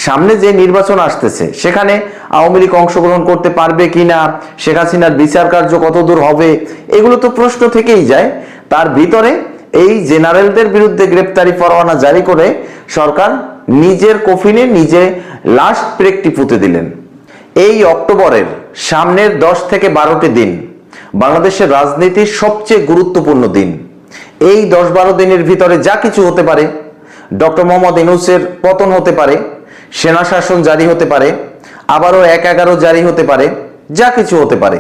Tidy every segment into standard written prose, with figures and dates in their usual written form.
সামনে যে নির্বাচন আসতেছে সেখানে আওয়ামী লীগ অংশগ্রহণ করতে পারবে কিনা, শেখ হাসিনার বিচার কার্য কতদূর হবে, এগুলো তো প্রশ্ন থেকেই যায়। তার ভিতরে এই জেনারেলদের বিরুদ্ধে গ্রেপ্তারি পরোয়ানা জারি করে সরকার নিজের কফিনে নিজে লাস্ট ব্রেকটি পুঁতে দিলেন। এই অক্টোবরের সামনের 10 থেকে 12টি দিন বাংলাদেশের রাজনীতির সবচেয়ে গুরুত্বপূর্ণ দিন। এই 10-12 দিনের ভিতরে যা কিছু হতে পারে, ডক্টর মোহাম্মদ ইউনূসের পতন হতে পারে, সেনা শাসন জারি হতে পারে, আবারও 1/11 জারি হতে পারে, যা কিছু হতে পারে।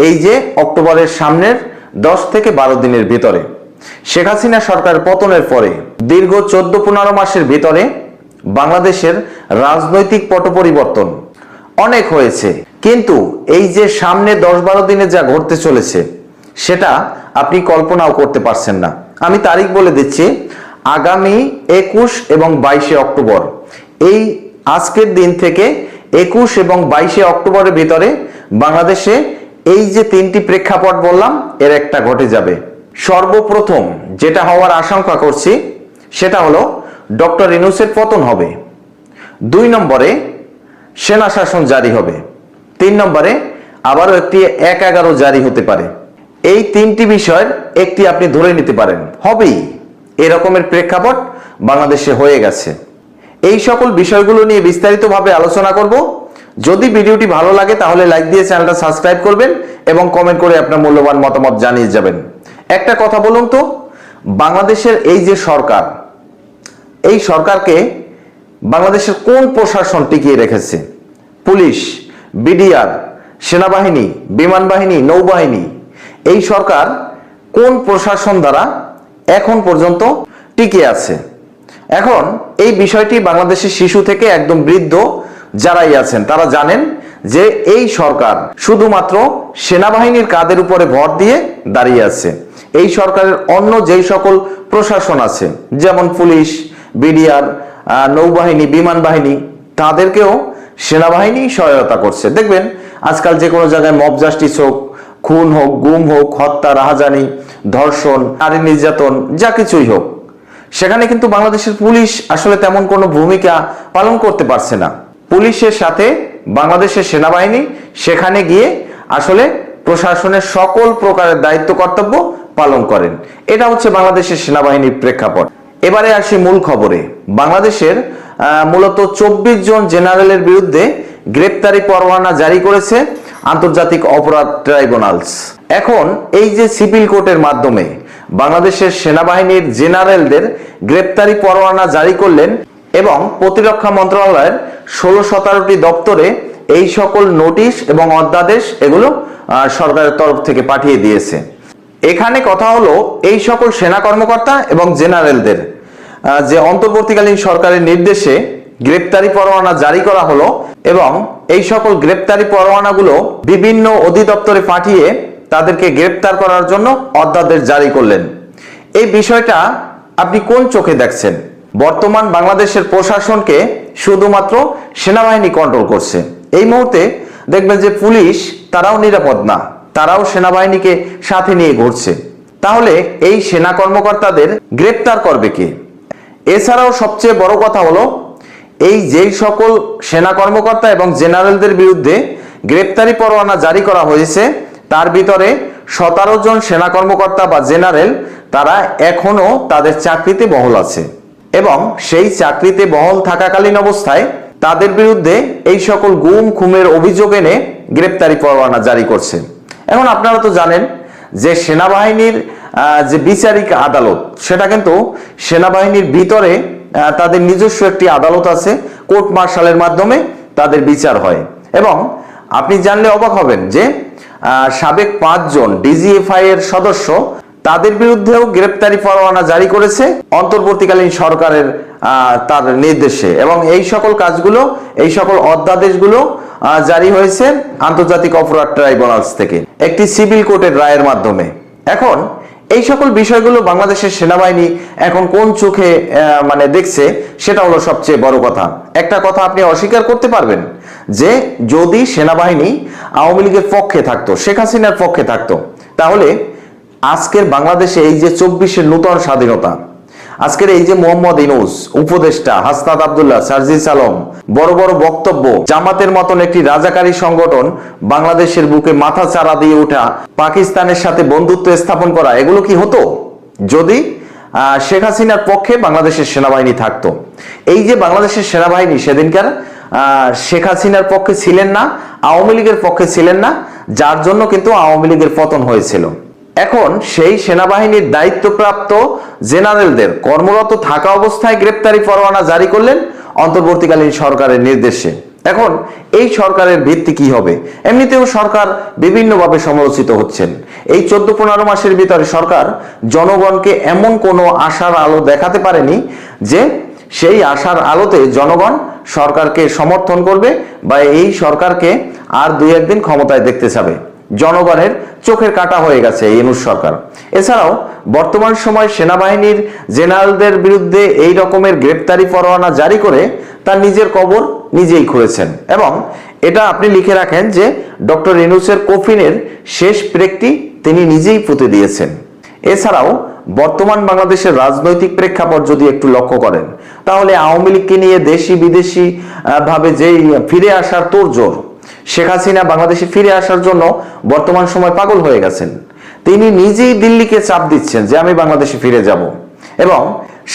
এই যে অক্টোবরের সামনের 10 থেকে 12 দিনের ভিতরে শেখ হাসিনা সরকার পতনের পরে দীর্ঘ 14-15 মাসের ভিতরে বাংলাদেশের রাজনৈতিক পট পরিবর্তন অনেক হয়েছে। কিন্তু এই যে সামনে 10-12 দিনে যা ঘটতে চলেছে সেটা আপনি কল্পনাও করতে পারছেন না। আমি তারিখ বলে দিচ্ছি, আগামী 21 এবং 22 অক্টোবর, এই আজকের দিন থেকে 21 এবং 22 অক্টোবরের ভিতরে বাংলাদেশে এই যে 3টি প্রেক্ষাপট বললাম এর একটা ঘটে যাবে। সর্বপ্রথম যেটা হওয়ার আশঙ্কা করছি সেটা হলো ডক্টর ইউনূসের পতন হবে, 2 নম্বরে সেনা শাসন জারি হবে, 3 নম্বরে আবারও একটি 1/11 জারি হতে পারে। এই 3টি বিষয়ের একটি আপনি ধরে নিতে পারেন, হবেই এরকমের প্রেক্ষাপট বাংলাদেশে হয়ে গেছে। এই সকল বিষয়গুলো নিয়ে বিস্তারিতভাবে আলোচনা করব। যদি ভিডিওটি ভালো লাগে তাহলে লাইক দিয়ে চ্যানেলটা সাবস্ক্রাইব করবেন এবং কমেন্ট করে আপনার মূল্যবান মতামত জানিয়ে যাবেন। একটা কথা বলুন তো, বাংলাদেশের এই যে সরকার, এই সরকারকে বাংলাদেশের কোন প্রশাসন টিকিয়ে রেখেছে? পুলিশ, বিডিআর, সেনাবাহিনী, বিমান বাহিনী, নৌবাহিনী, এই সরকার কোন প্রশাসন দ্বারা এখন পর্যন্ত টিকে আছে? এখন এই বিষয়টি বাংলাদেশের শিশু থেকে একদম বৃদ্ধ যারাই আছেন তারা জানেন যে এই সরকার শুধুমাত্র সেনাবাহিনীর কাঁধের উপরে ভর দিয়ে দাঁড়িয়ে আছে। এই সরকারের অন্য যেই সকল প্রশাসন আছে, যেমন পুলিশ, বিডিআর, নৌবাহিনী, বিমান বাহিনী, তাদেরকেও সেনাবাহিনী সহায়তা করছে। দেখবেন আজকাল যে কোনো জায়গায় মব জাস্টিস হোক, খুন হোক, গুম হোক, হত্যা, রাহাজানি, ধর্ষণ, নারী নির্যাতন, যা কিছুই হোক, সেখানে কিন্তু বাংলাদেশের পুলিশ আসলে তেমন কোনো ভূমিকা পালন করতে পারছে না। পুলিশের সাথে বাংলাদেশের সেনাবাহিনী সেখানে গিয়ে আসলে প্রশাসনের সকল প্রকারের দায়িত্ব কর্তব্য পালন করেন। এটা হচ্ছে বাংলাদেশের সেনাবাহিনীর প্রেক্ষাপট। এবারে আসি মূল খবরে। বাংলাদেশের মূলত 24 জন জেনারেলের বিরুদ্ধে গ্রেপ্তারি পরোয়ানা জারি করেছে আন্তর্জাতিক অপরাধ ট্রাইব্যুনালস। এখন এই যে সিভিল কোর্টের মাধ্যমে বাংলাদেশের সেনাবাহিনীর জেনারেলদের গ্রেপ্তারি পরোয়ানা জারি করলেন এবং প্রতিরক্ষা মন্ত্রণালয়ের 16-17টি দপ্তরে এই সকল নোটিশ এবং অধ্যাদেশ এগুলো সরকারের তরফ থেকে পাঠিয়ে দিয়েছে। এখানে কথা হলো এই সকল সেনা কর্মকর্তা এবং জেনারেলদের যে অন্তর্বর্তীকালীন সরকারের নির্দেশে গ্রেপ্তারি পরোয়ানা জারি করা হলো এবং এই সকল গ্রেপ্তারি পরোয়ানাগুলো বিভিন্ন অধিদপ্তরে পাঠিয়ে তাদেরকে গ্রেপ্তার করার জন্য অধ্যাদেশ জারি করলেন। এই বিষয়টা আপনি কোন চোখে দেখছেন? বর্তমান বাংলাদেশের প্রশাসনকে শুধুমাত্র সেনাবাহিনী কন্ট্রোল করছে। এই মুহূর্তে দেখবেন যে পুলিশ তারাও নিরাপদ না, তারাও সেনাবাহিনীকে সাথে নিয়ে ঘুরছে। তাহলে এই সেনা কর্মকর্তাদের গ্রেপ্তার করবে কে? এছাড়াও সবচেয়ে বড় কথা হলো এই যেই সকল সেনা কর্মকর্তা এবং জেনারেলদের বিরুদ্ধে গ্রেপ্তারি পরোয়ানা জারি করা হয়েছে তার ভিতরে 17 জন সেনা কর্মকর্তা বা জেনারেল তারা এখনো তাদের চাকরিতে বহাল আছে এবং সেই চাকরিতে বহাল থাকাকালীন অবস্থায় তাদের বিরুদ্ধে এই সকল গুম খুনের অভিযোগ এনে গ্রেপ্তারি পরোয়ানা জারি করছে। এখন আপনারা তো জানেন যে সেনাবাহিনীর যে বিচারিক আদালত সেটা কিন্তু সেনাবাহিনীর ভিতরে তাদের নিজস্ব একটি আদালত আছে, কোর্ট মার্শালের মাধ্যমে তাদের বিচার হয়। এবং আপনি জানলে অবাক হবেন যে সাবেক 5 জন ডিজিএফআই এর সদস্য তাদের বিরুদ্ধেও গ্রেপ্তারি পরোয়ানা জারি করেছে অন্তর্বর্তীকালীন সরকারের তার নির্দেশে এবং এই সকল কাজগুলো, এই সকল অধ্যাদেশগুলো জারি হয়েছে আন্তর্জাতিক অপরাধ ট্রাইব্যুনালস থেকে একটি সিভিল কোর্টের রায়ের মাধ্যমে। এখন এই সকল বিষয়গুলো বাংলাদেশের সেনাবাহিনী এখন কোন চোখে দেখছে সেটা হলো সবচেয়ে বড় কথা। একটা কথা আপনি অস্বীকার করতে পারবেন যে যদি সেনাবাহিনী আওয়ামী লীগের পক্ষে থাকতো, শেখ হাসিনার পক্ষে থাকতো, তাহলে আজকের বাংলাদেশে এই যে 24-এর নূতন স্বাধীনতা, আজকের এই যে মোহাম্মদ ইউনূস, উপদেষ্টা হাসনাত আব্দুল্লাহ, সার্জিস আলম, বড় বড় বক্তব্য, জামাতের মতন একটি রাজাকারী সংগঠন বাংলাদেশের বুকে মাথা চারা দিয়ে ওঠা, পাকিস্তানের সাথে বন্ধুত্ব স্থাপন করা, এগুলো কি হতো যদি শেখ হাসিনার পক্ষে বাংলাদেশের সেনাবাহিনী থাকতো? এই যে বাংলাদেশের সেনাবাহিনী সেদিনকার শেখ হাসিনার পক্ষে ছিলেন না, আওয়ামী লীগের পক্ষে ছিলেন না, যার জন্য কিন্তু আওয়ামী লীগের পতন হয়েছিল। এখন সেই সেনাবাহিনীর দায়িত্বপ্রাপ্ত জেনারেলদের কর্মরত থাকা অবস্থায় গ্রেপ্তারি পরোয়ানা জারি করলেন অন্তর্বর্তীকালীন সরকারের নির্দেশে। এখন এই সরকারের ভিত্তি কি হবে? এমনিতেও সরকার বিভিন্নভাবে সমালোচিত হচ্ছেন। এই 14-15 মাসের ভিতরে সরকার জনগণকে এমন কোনো আশার আলো দেখাতে পারেনি যে সেই আশার আলোতে জনগণ সরকারকে সমর্থন করবে বা এই সরকারকে আর 2-1 দিন ক্ষমতায় দেখতে চাবে। জনগণের চোখের কাটা হয়ে গেছে এই ইউনূস সরকার। এছাড়াও বর্তমান সময় সেনাবাহিনীর জেনারেলদের বিরুদ্ধে এই রকমের গ্রেপ্তারি পরোয়ানা জারি করে তার নিজের কবর নিজেই খুঁড়েছেন। এবং এটা আপনি লিখে রাখেন যে ডক্টর ইউনূসের কফিনের শেষ প্রেকটি তিনি নিজেই পুঁতে দিয়েছেন। এছাড়াও বর্তমান বাংলাদেশের রাজনৈতিক প্রেক্ষাপট যদি একটু লক্ষ্য করেন, তাহলে আওয়ামী লীগকে নিয়ে দেশি বিদেশি ভাবে যেই ফিরে আসার তোড়জোড়, শেখ হাসিনা বাংলাদেশে ফিরে আসার জন্য বর্তমান সময় পাগল হয়ে গেছেন। তিনি নিজেই দিল্লিকে চাপ দিচ্ছেন যে আমি বাংলাদেশে ফিরে যাব। এবং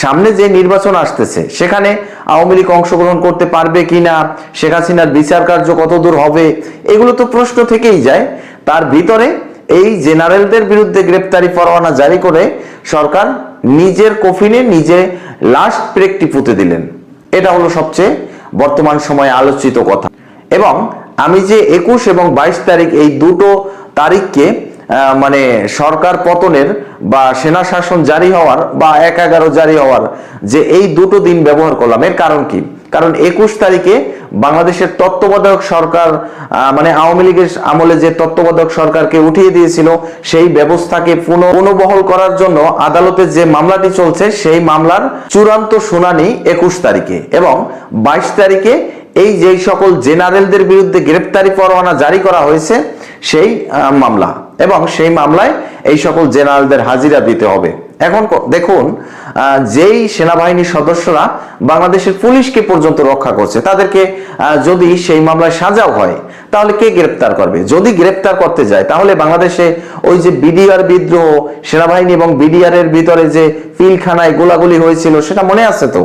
সামনে যে নির্বাচন আসতেছে সেখানে আওয়ামী লীগ অংশগ্রহণ করতে পারবে কিনা, শেখ হাসিনার বিচার কার্য কতদূর হবে, এগুলো তো প্রশ্ন থেকেই যায়। তার ভিতরে এই জেনারেলদের বিরুদ্ধে গ্রেপ্তারি পরোয়ানা জারি করে সরকার নিজের কফিনে নিজে লাস্ট প্রেকটি পুঁতে দিলেন। এটা হলো সবচেয়ে বর্তমান সময়ে আলোচিত কথা। এবং আমি যে 21 এবং 22 তারিখ এই দুটো তারিখকে মানে সরকার পতনের বা সেনা শাসন জারি হওয়ার বা 1/11 জারি হওয়ার যে এই দুটো দিন ব্যবহার করলাম, এর কারণ কি? কারণ 21 তারিখে বাংলাদেশের তত্ত্বাবধায়ক সরকার মানে আওয়ামী লীগের আমলে যে তত্ত্বাবধায়ক সরকারকে উঠিয়ে দিয়েছিল সেই ব্যবস্থাকে পুনর্বহাল করার জন্য আদালতে যে মামলাটি চলছে সেই মামলার চূড়ান্ত শুনানি 21 তারিখে। এবং 22 তারিখে এই যেই সকল জেনারেলদের বিরুদ্ধে গ্রেপ্তারি পরোয়ানা জারি করা হয়েছে সেই মামলা, এবং সেই মামলায় এই সকল জেনারেলদের হাজিরা দিতে হবে। এখন দেখুন, যেই সেনাবাহিনীর সদস্যরা বাংলাদেশের পুলিশকে পর্যন্ত রক্ষা করছে, তাদেরকে যদি সেই মামলায় সাজাও হয় তাহলে কে গ্রেপ্তার করবে? যদি গ্রেপ্তার করতে যায় তাহলে বাংলাদেশে ওই যে বিডিআর বিদ্রোহ, সেনাবাহিনী এবং বিডিআর এর ভিতরে যে পিলখানায় গোলাগুলি হয়েছিল সেটা মনে আছে তো?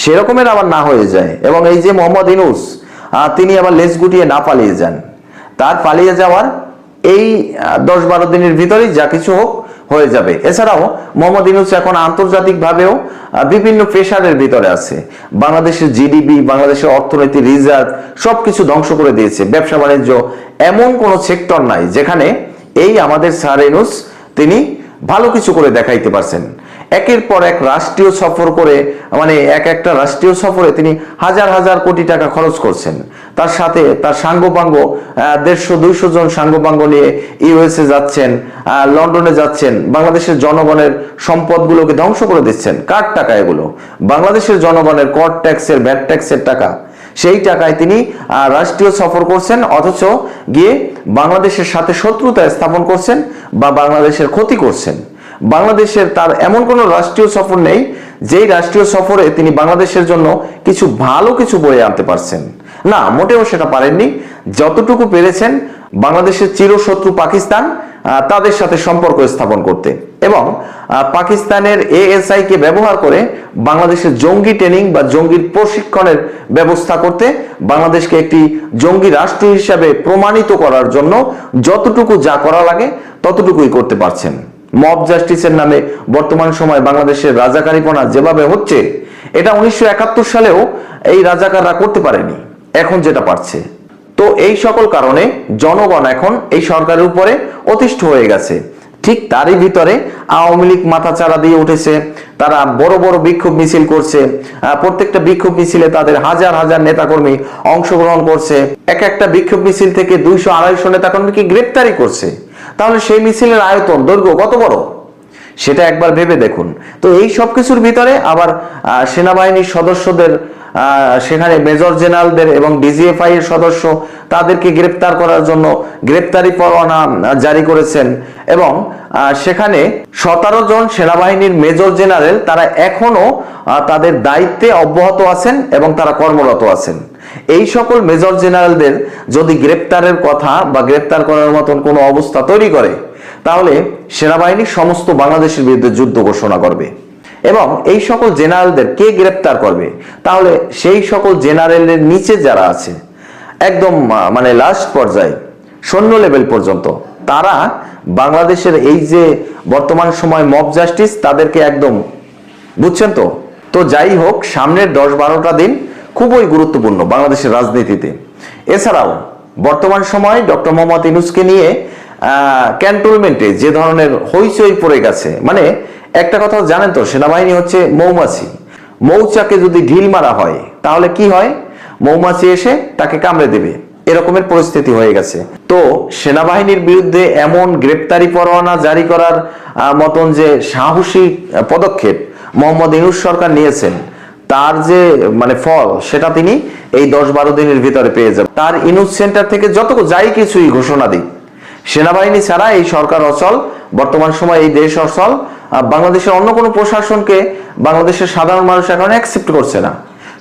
সেরকমের আবার না হয়ে যায়। এবং এই যে মোহাম্মদ ইউনূস, তিনি আবার লেজ গুটিয়ে না পালিয়ে যান। তার পালিয়ে যাওয়ার এই 10-12 দিনের ভিতরেই যা কিছু হোক হয়ে যাবে। এছাড়াও মোহাম্মদ ইউনূস এখন আন্তর্জাতিক ভাবেও বিভিন্ন প্রেশারের ভিতরে আছে। বাংলাদেশের জিডিপি, বাংলাদেশের অর্থনীতি, রিজার্ভ সবকিছু ধ্বংস করে দিয়েছে। ব্যবসা বাণিজ্য, এমন কোনো সেক্টর নাই যেখানে এই আমাদের স্যার ইউনূস তিনি ভালো কিছু করে দেখাইতে পারছেন। একের পর এক রাষ্ট্রীয় সফর করে, মানে একটা রাষ্ট্রীয় সফরে তিনি হাজার হাজার কোটি টাকা খরচ করছেন। তার সাথে তার সাঙ্গপাঙ্গ 150-200 জন সাঙ্গপাঙ্গ নিয়ে ইউএসএ যাচ্ছেন, লন্ডনে যাচ্ছেন, বাংলাদেশের জনগণের সম্পদগুলোকে ধ্বংস করে দিচ্ছেন। কার টাকা এগুলো? বাংলাদেশের জনগণের কর ট্যাক্সের, ভ্যাট ট্যাক্সের টাকা। সেই টাকায় তিনি রাষ্ট্রীয় সফর করছেন, অথচ গিয়ে বাংলাদেশের সাথে শত্রুতা স্থাপন করছেন বা বাংলাদেশের ক্ষতি করছেন। বাংলাদেশের তার এমন কোনো রাষ্ট্রীয় সফর নেই যেই রাষ্ট্রীয় সফরে তিনি বাংলাদেশের জন্য কিছু ভালো কিছু বয়ে আনতে পারছেন না, মোটেও সেটা পারেননি। যতটুকু পেরেছেন বাংলাদেশের চিরশত্রু পাকিস্তান, তাদের সাথে সম্পর্ক স্থাপন করতে এবং পাকিস্তানের এএসআই কে ব্যবহার করে বাংলাদেশের জঙ্গি ট্রেনিং বা জঙ্গির প্রশিক্ষণের ব্যবস্থা করতে, বাংলাদেশকে একটি জঙ্গি রাষ্ট্র হিসাবে প্রমাণিত করার জন্য যতটুকু যা করা লাগে ততটুকুই করতে পারছেন। মব জাস্টিসের নামে বর্তমান সময় বাংলাদেশের রাজাকারীপনা যেভাবে হচ্ছে, এটা 1971 সালেও এই রাজাকাররা করতে পারেনি, এখন যেটা পারছে। তো এই সকল কারণে জনগণ এখন এই সরকারের উপরে অতিষ্ঠ হয়ে গেছে। ঠিক তারই ভিতরে আওয়ামী লীগ মাথাচাড়া দিয়ে উঠেছে। তারা বড় বড় বিক্ষোভ মিছিল করছে। প্রত্যেকটা বিক্ষোভ মিছিলে তাদের হাজার হাজার নেতাকর্মী অংশগ্রহণ করছে। একটা বিক্ষোভ মিছিল থেকে 200-250 নেতাকর্মীকে গ্রেপ্তারি করছে। তাহলে সেই মিছিলের আয়তন, দৈর্ঘ্য কত বড়? সেটা একবার ভেবে দেখুন। তো এই সব কিছুর ভিতরে আবার সেনাবাহিনীর সদস্যদের, সেখানে মেজর জেনারেলদের এবং ডিজিএফআই এর সদস্য, তাদেরকে গ্রেপ্তার করার জন্য গ্রেপ্তারি পরোয়ানা জারি করেছেন এবং সেখানে 17 জন সেনাবাহিনীর মেজর জেনারেল তারা এখনো তাদের দায়িত্বে অব্যাহত আছেন এবং তারা কর্মরত আছেন। এই সকল মেজর জেনারেলদের যদি গ্রেপ্তারের কথা বা গ্রেপ্তার করার মতন কোনো অবস্থা তৈরি করে, তাহলে সেনাবাহিনী সমস্ত বাংলাদেশের বিরুদ্ধে যুদ্ধ ঘোষণা করবে। এবং এই সকল জেনারেলদের কে গ্রেপ্তার করবে? তাহলে সেই সকল জেনারেলের নিচে যারা আছে, একদম মানে লাস্ট পর্যায়ে সৈন্য লেভেল পর্যন্ত, তারা বাংলাদেশের এই যে বর্তমান সময় মব জাস্টিস, তাদেরকে একদম, বুঝছেন তো? তো যাই হোক, সামনের 10-12টা দিন খুবই গুরুত্বপূর্ণ বাংলাদেশের রাজনীতিতে। এছাড়াও বর্তমান সময় ডক্টর মোহাম্মদ ইউনূসকে নিয়ে ক্যান্টনমেন্টে যে ধরনের হইচই পড়ে গেছে, মানে একটা কথা জানেন তো, সেনাবাহিনী হচ্ছে মৌমাছি। মৌচাকে যদি ঢিল মারা হয় তাহলে কি হয়? মৌমাছি এসে তাকে কামড়ে দেবে, এরকমের পরিস্থিতি হয়ে গেছে। তো সেনাবাহিনীর বিরুদ্ধে এমন গ্রেপ্তারি পরোয়ানা জারি করার মতন যে সাহসী পদক্ষেপ মোহাম্মদ ইউনূস সরকার নিয়েছেন, তার যে মানে ফল, সেটা তিনি এই 10-12 দিনের ভিতরে পেয়ে যাবেন। তার ইউনূস সেন্টার থেকে যত যাই কিছুই ঘোষণা দিক, সেনাবাহিনী ছাড়া এই সরকার অচল, বর্তমান সময় এই দেশ অচল। বাংলাদেশের অন্য কোনো প্রশাসনকে বাংলাদেশের সাধারণ মানুষ এখন অ্যাকসেপ্ট করছে না,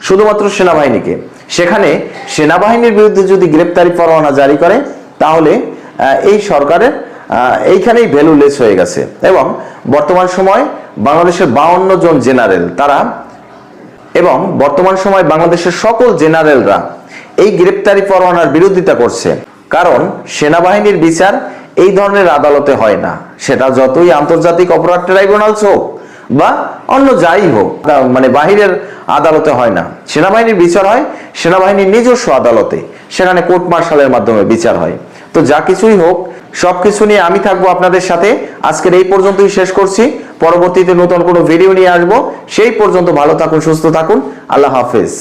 শুধুমাত্র সেনাবাহিনীকে। সেখানে সেনাবাহিনীর বিরুদ্ধে যদি গ্রেপ্তারি পরোয়ানা জারি করে, তাহলে এই সরকারের এইখানেই ভ্যালুলেস হয়ে গেছে। এবং বর্তমান সময় বাংলাদেশের 52 জন জেনারেল, তারা এবং বর্তমান সময় বাংলাদেশের সকল জেনারেলরা এই গ্রেপ্তারি পরোয়ানার বিরোধিতা করছে। কারণ সেনাবাহিনীর বিচার এই ধরনের আদালতে হয় না, সেটা যতই আন্তর্জাতিক অপরাধ ট্রাইব্যুনাল হোক বা অন্য যাই হোক, মানে বাহিরের আদালতে হয় না। সেনাবাহিনীর বিচার হয় সেনাবাহিনীর নিজস্ব আদালতে, সেখানে কোর্ট মার্শালের মাধ্যমে বিচার হয়। তো যা কিছুই হোক, সবকিছু নিয়ে আমি থাকবো আপনাদের সাথে। আজকের এই পর্যন্তই শেষ করছি, পরবর্তীতে নতুন কোনো ভিডিও নিয়ে আসবো। সেই পর্যন্ত ভালো থাকুন, সুস্থ থাকুন, আল্লাহ হাফেজ।